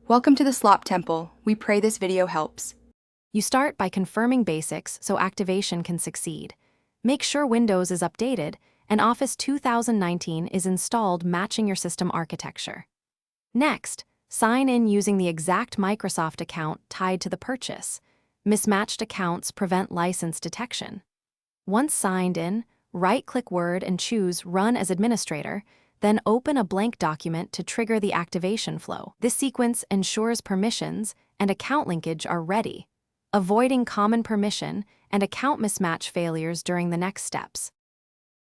Welcome to the Slop Temple. We pray this video helps. You start by confirming basics so activation can succeed. Make sure Windows is updated and Office 2019 is installed matching your system architecture. Next, sign in using the exact Microsoft account tied to the purchase. Mismatched accounts prevent license detection. Once signed in, right-click Word and choose Run as Administrator, then open a blank document to trigger the activation flow. This sequence ensures permissions and account linkage are ready, avoiding common permission and account mismatch failures during the next steps.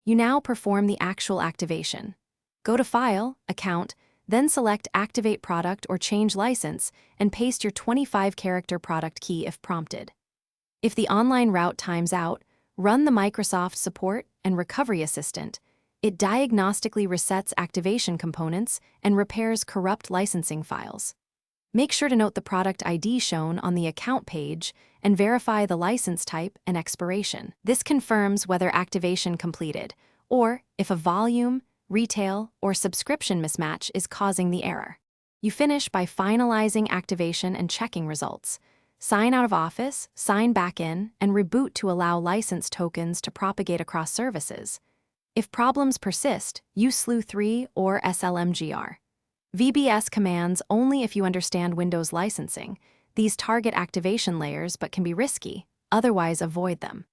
You now perform the actual activation. Go to File, Account, then select Activate Product or Change License and paste your 25-character product key if prompted. If the online route times out, run the Microsoft Support and Recovery Assistant. It diagnostically resets activation components and repairs corrupt licensing files. Make sure to note the product ID shown on the account page and verify the license type and expiration. This confirms whether activation completed, or if a volume, retail, or subscription mismatch is causing the error. You finish by finalizing activation and checking results. Sign out of Office, sign back in, and reboot to allow license tokens to propagate across services. If problems persist, use slew 3 or SLMGR. VBS commands only if you understand Windows licensing. These target activation layers but can be risky, otherwise avoid them.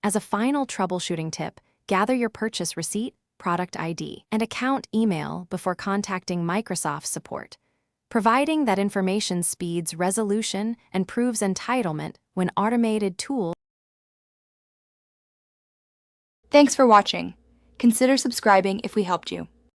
As a final troubleshooting tip, gather your purchase receipt, product ID, and account email before contacting Microsoft support, providing that information speeds resolution and proves entitlement when automated tools. Thanks for watching. Consider subscribing if we helped you.